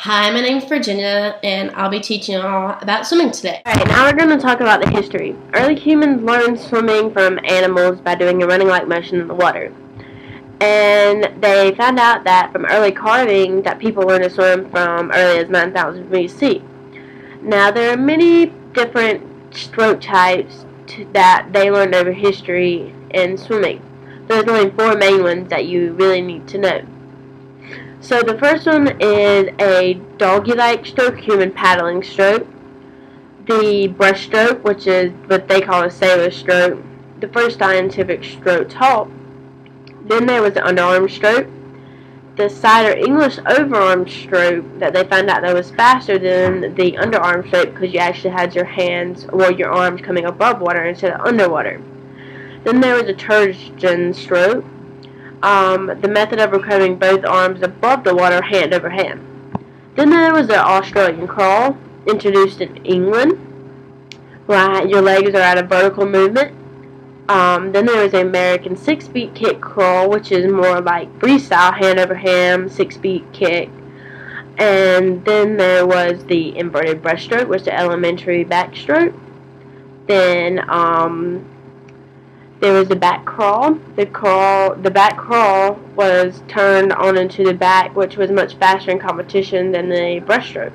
Hi, my name's Virginia, and I'll be teaching you all about swimming today. Alright, now we're going to talk about the history. Early humans learned swimming from animals by doing a running-like motion in the water. And they found out that from early carving that people learned to swim from early as 9,000 BC. Now, there are many different stroke types that they learned over history in swimming. There's only 4 main ones that you really need to know. So the first one is a doggy-like stroke, human paddling stroke. The breaststroke, which is what they call a sailor stroke, the first scientific stroke taught. Then there was the underarm stroke, the side or English overarm stroke that they found out that was faster than the underarm stroke because you actually had your hands or your arms coming above water instead of underwater. Then there was a Turgeon stroke, the method of recovering both arms above the water hand over hand. Then there was the Australian crawl, introduced in England, where your legs are at a vertical movement. Then there was the American 6-beat kick crawl, which is more like freestyle, hand over hand, 6-beat kick. And then there was the inverted breaststroke, which is the elementary backstroke. Then there was the back crawl. The back crawl was turned on into the back, which was much faster in competition than the breaststroke.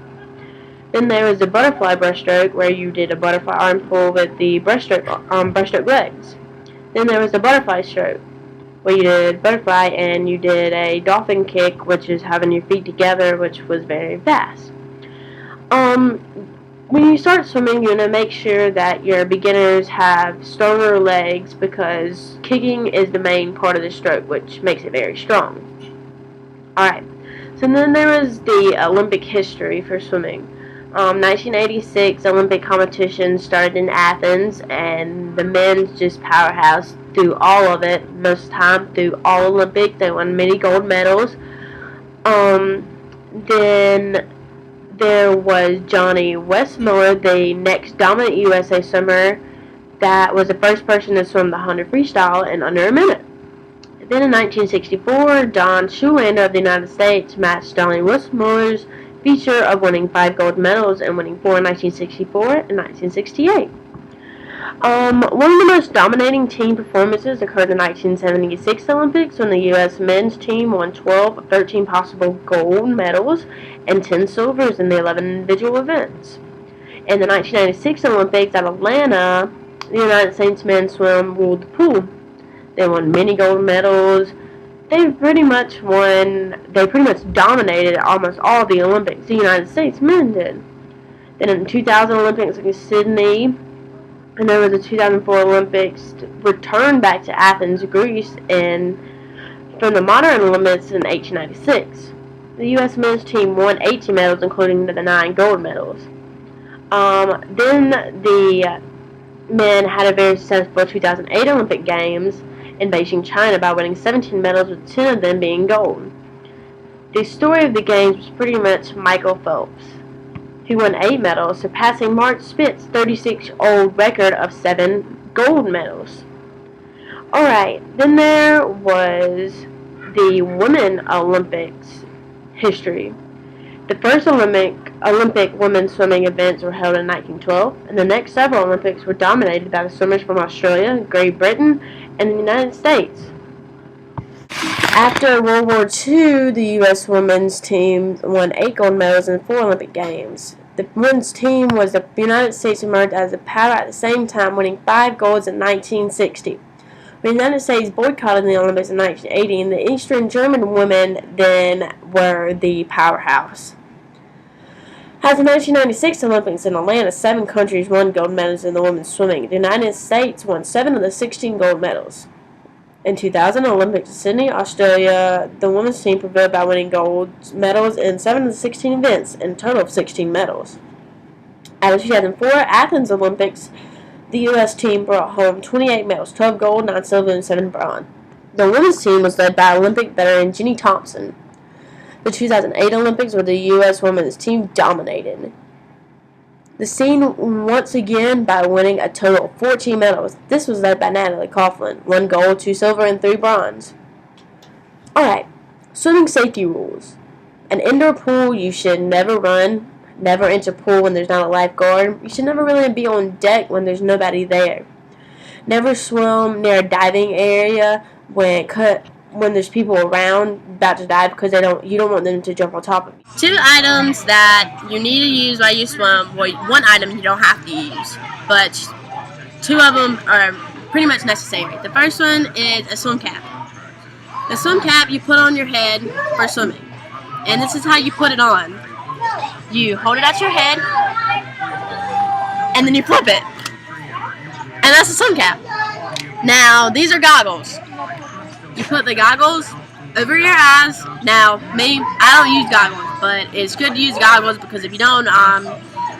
Then there was the butterfly breaststroke, where you did a butterfly arm pull with the breaststroke legs. Then there was the butterfly stroke, where you did butterfly and you did a dolphin kick, which is having your feet together, which was very fast. When you start swimming, you want to make sure that your beginners have stronger legs because kicking is the main part of the stroke, which makes it very strong. Alright, so then there was the Olympic history for swimming. 1986 Olympic competition started in Athens, and the men's just powerhouse through all of it, most of the time through all Olympics. They won many gold medals. Then there was Johnny Westmore, the next dominant USA swimmer, that was the first person to swim the 100 freestyle in under a minute. Then in 1964, Don Schulander of the United States matched Johnny Westmore's feature of winning 5 gold medals and winning 4 in 1964 and 1968. One of the most dominating team performances occurred in the 1976 Olympics when the U.S. men's team won 12 of 13 possible gold medals and 10 silvers in the 11 individual events. In the 1996 Olympics at Atlanta, the United States men's swim ruled the pool. They won many gold medals. They pretty much dominated almost all the Olympics. The United States men did. Then in the 2000 Olympics in Sydney, and there was the 2004 Olympics, returned back to Athens, Greece, and from the modern Olympics in 1896. The U.S. men's team won 18 medals, including the 9 gold medals. Then the men had a very successful 2008 Olympic Games in Beijing, China, by winning 17 medals, with 10 of them being gold. The story of the Games was pretty much Michael Phelps, who won 8 medals, surpassing Mark Spitz's 36-year-old record of 7 gold medals. Alright, then there was the Women Olympics history. The first Olympic women's swimming events were held in 1912, and the next several Olympics were dominated by the swimmers from Australia, Great Britain, and the United States. After World War II, the U.S. women's team won 8 gold medals in 4 Olympic Games. The women's team was the United States emerged as a power at the same time, winning 5 golds in 1960. The United States boycotted the Olympics in 1980, and the Eastern German women then were the powerhouse. At the 1996 Olympics in Atlanta, 7 countries won gold medals in the women's swimming. The United States won 7 of the 16 gold medals. In 2000 Olympics in Sydney, Australia, the women's team prevailed by winning gold medals in 7 of the 16 events, in a total of 16 medals. At the 2004 Athens Olympics, the U.S. team brought home 28 medals, 12 gold, 9 silver, and 7 bronze. The women's team was led by Olympic veteran Jenny Thompson. The 2008 Olympics, where the U.S. women's team dominated the scene once again by winning a total of 14 medals. This was led by Natalie Coughlin, 1 gold, 2 silver, and 3 bronze. Alright, swimming safety rules. An indoor pool, you should never run, never enter pool when there's not a lifeguard. You should never really be on deck when there's nobody there. Never swim near a diving area when there's people around about to dive, because you don't want them to jump on top of you. 2 items that you need to use while you swim. Well, 1 item you don't have to use, but 2 of them are pretty much necessary. The first one is a swim cap. The swim cap you put on your head for swimming. And this is how you put it on. You hold it at your head, and then you flip it. And that's a swim cap. Now, these are goggles. You put the goggles over your eyes. Now, me, I don't use goggles, but it's good to use goggles because if you don't,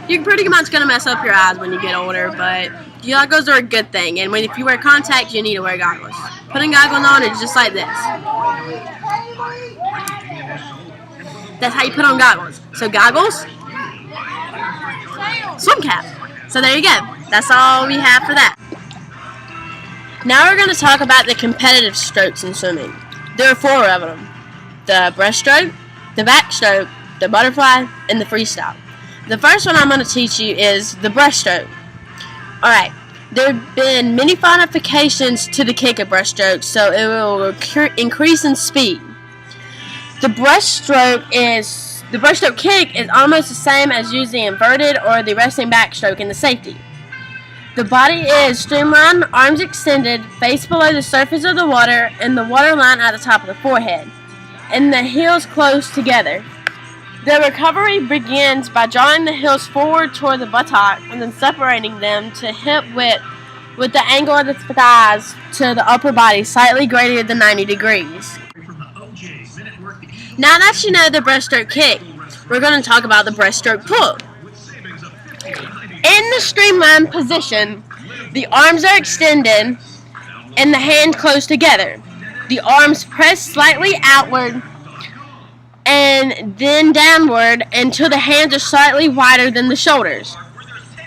you're pretty much going to mess up your eyes when you get older, but goggles are a good thing. And if you wear contacts, you need to wear goggles. Putting goggles on is just like this. That's how you put on goggles. So goggles, swim cap. So there you go. That's all we have for that. Now we're going to talk about the competitive strokes in swimming. There are 4 of them. The breaststroke, the backstroke, the butterfly, and the freestyle. The first one I'm going to teach you is the breaststroke. Alright, there have been many modifications to the kick of breaststroke, so it will increase in speed. The breaststroke kick is almost the same as using the inverted or the resting backstroke in the safety. The body is streamlined, arms extended, face below the surface of the water, and the water line at the top of the forehead, and the heels close together. The recovery begins by drawing the heels forward toward the buttock and then separating them to hip width with the angle of the thighs to the upper body slightly greater than 90 degrees. Now that you know the breaststroke kick, we're going to talk about the breaststroke pull. In the streamlined position, the arms are extended and the hands close together. The arms press slightly outward and then downward until the hands are slightly wider than the shoulders.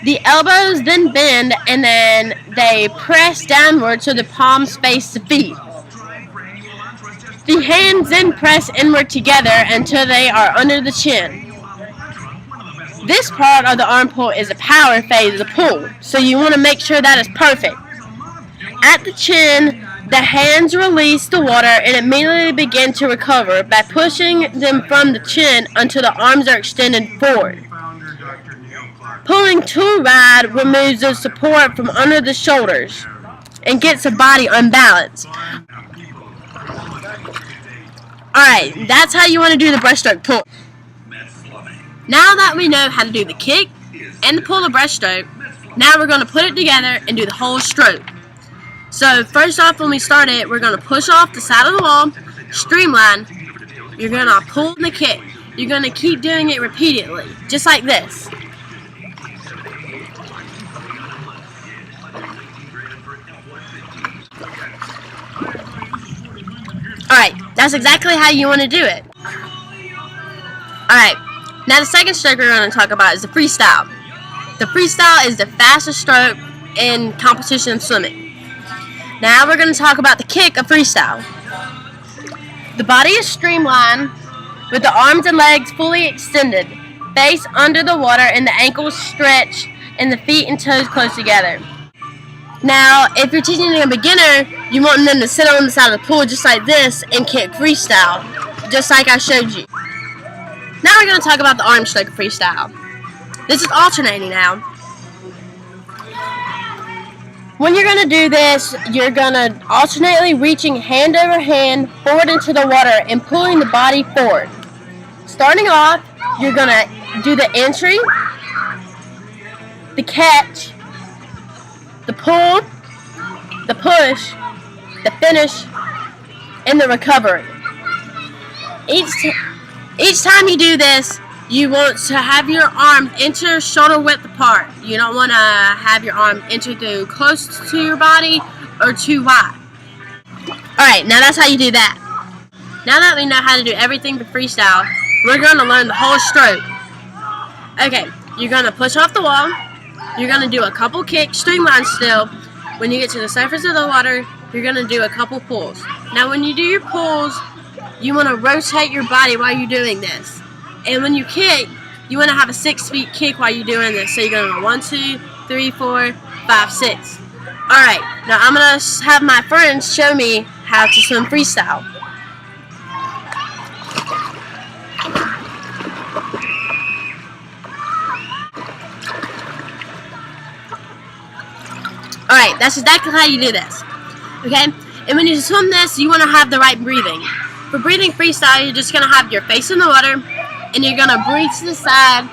The elbows then bend and then they press downward so the palms face the feet. The hands then press inward together until they are under the chin. This part of the arm pull is a power phase of the pull, so you want to make sure that is perfect. At the chin, the hands release the water and immediately begin to recover by pushing them from the chin until the arms are extended forward. Pulling too wide removes the support from under the shoulders and gets the body unbalanced. Alright, that's how you want to do the breaststroke pull. Now that we know how to do the kick and the pull of breaststroke, now we're going to put it together and do the whole stroke. So first off, when we start it, we're going to push off the side of the wall, streamline, you're going to pull the kick. You're going to keep doing it repeatedly, just like this. Alright, that's exactly how you want to do it. Alright, now the second stroke we're going to talk about is the freestyle. The freestyle is the fastest stroke in competition of swimming. Now we're going to talk about the kick of freestyle. The body is streamlined with the arms and legs fully extended, face under the water and the ankles stretched and the feet and toes close together. Now, if you're teaching a beginner, you want them to sit on the side of the pool just like this and kick freestyle, just like I showed you. Now we're going to talk about the arm stroke of freestyle. This is alternating now. When you're going to do this, you're going to alternately reaching hand over hand forward into the water and pulling the body forward. Starting off, you're going to do the entry, the catch, the pull, the push, the finish, and the recovery. Each time you do this, you want to have your arms enter shoulder width apart. You don't want to have your arms enter through close to your body or too wide. Alright, now that's how you do that. Now that we know how to do everything for freestyle, we're going to learn the whole stroke. Okay, you're going to push off the wall. You're going to do a couple kicks, streamline still. When you get to the surface of the water, you're going to do a couple pulls. Now when you do your pulls, you want to rotate your body while you're doing this. And when you kick, you want to have a 6-feet kick while you're doing this. So you're going to go 1, 2, 3, 4, 5, 6. Alright, now I'm going to have my friends show me how to swim freestyle. Alright, that's exactly how you do this. Okay? And when you swim this, you want to have the right breathing. For breathing freestyle, you're just going to have your face in the water, and you're going to breathe to the side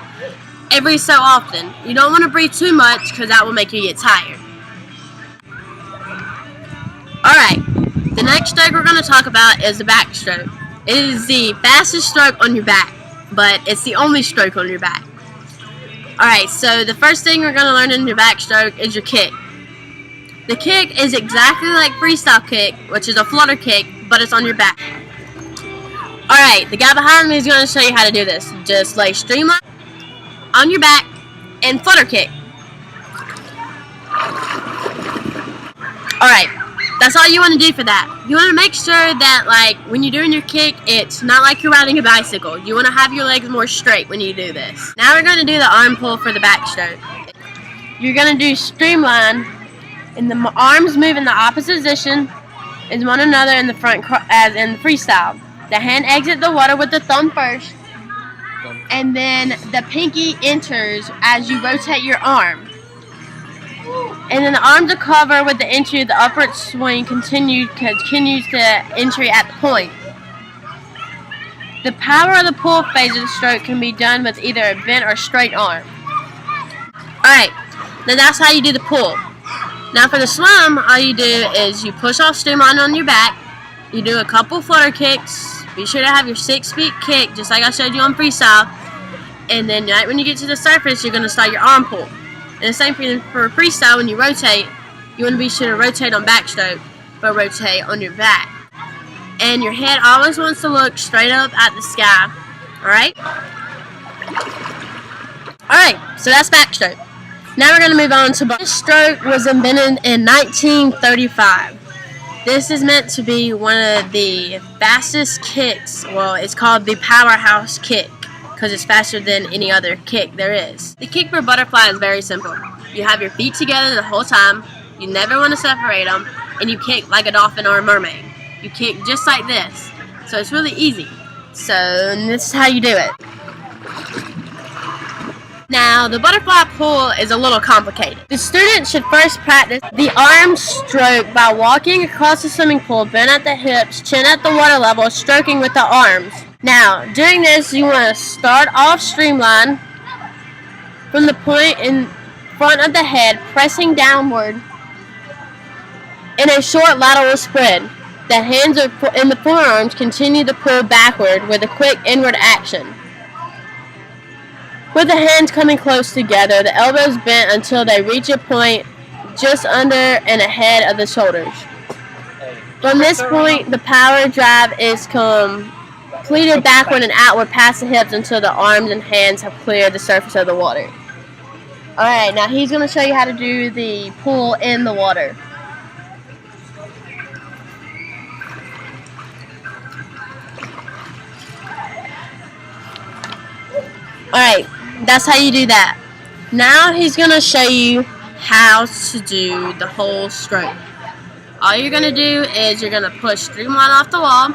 every so often. You don't want to breathe too much because that will make you get tired. Alright, the next stroke we're going to talk about is the backstroke. It is the fastest stroke on your back, but it's the only stroke on your back. Alright, so the first thing we're going to learn in your backstroke is your kick. The kick is exactly like freestyle kick, which is a flutter kick, but it's on your back. Alright, the guy behind me is going to show you how to do this. Just lay streamline on your back and flutter kick. Alright, that's all you want to do for that. You want to make sure that, like, when you're doing your kick, it's not like you're riding a bicycle. You want to have your legs more straight when you do this. Now we're going to do the arm pull for the backstroke. You're going to do streamline, and the arms move in the opposite position as one another in the front as in the freestyle. The hand exits the water with the thumb first, and then the pinky enters as you rotate your arm. And then the arms are covered with the entry. The upward swing continues the entry at the point. The power of the pull phase of the stroke can be done with either a bent or straight arm. Alright, now that's how you do the pull. Now for the swim, all you do is you push off streamline on your back. You do a couple flutter kicks. Be sure to have your 6-feet kick, just like I showed you on freestyle. And then right when you get to the surface, you're going to start your arm pull. And the same thing for freestyle. When you rotate, you want to be sure to rotate on backstroke, but rotate on your back. And your head always wants to look straight up at the sky. Alright? Alright, so that's backstroke. Now we're going to move on to this stroke was invented in 1935. This is meant to be one of the fastest kicks. Well, it's called the powerhouse kick, because it's faster than any other kick there is. The kick for butterfly is very simple. You have your feet together the whole time, you never want to separate them, and you kick like a dolphin or a mermaid. You kick just like this. So it's really easy. So this is how you do it. Now, the butterfly pull is a little complicated. The student should first practice the arm stroke by walking across the swimming pool, bent at the hips, chin at the water level, stroking with the arms. Now, doing this, you want to start off streamline from the point in front of the head, pressing downward in a short lateral spread. The hands and the forearms continue to pull backward with a quick inward action. With the hands coming close together, the elbows bent until they reach a point just under and ahead of the shoulders. From this point, the power drive is completed backward and outward past the hips until the arms and hands have cleared the surface of the water. Alright, now he's going to show you how to do the pull in the water. Alright, that's how you do that. Now he's going to show you how to do the whole stroke. All you're going to do is you're going to push streamline off the wall,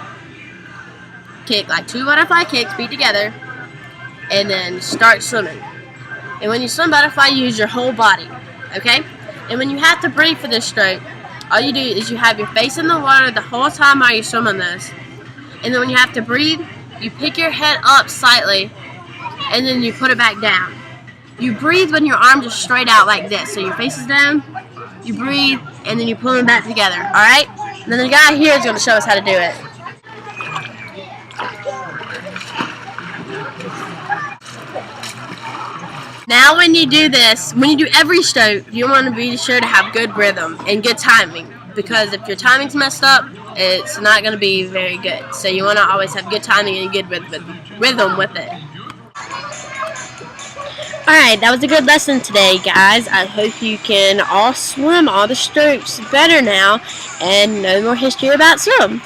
kick like 2 butterfly kicks, feet together, and then start swimming. And when you swim butterfly, you use your whole body, okay? And when you have to breathe for this stroke, all you do is you have your face in the water the whole time while you're swimming this. And then when you have to breathe, you pick your head up slightly, and then you put it back down. You breathe when your arms are straight out like this. So your face is down, you breathe, and then you pull them back together, alright? And then the guy here is going to show us how to do it. Now when you do this, when you do every stroke, you want to be sure to have good rhythm and good timing. Because if your timing's messed up, it's not going to be very good. So you want to always have good timing and good rhythm with it. Alright, that was a good lesson today, guys. I hope you can all swim all the strokes better now and know more history about swim.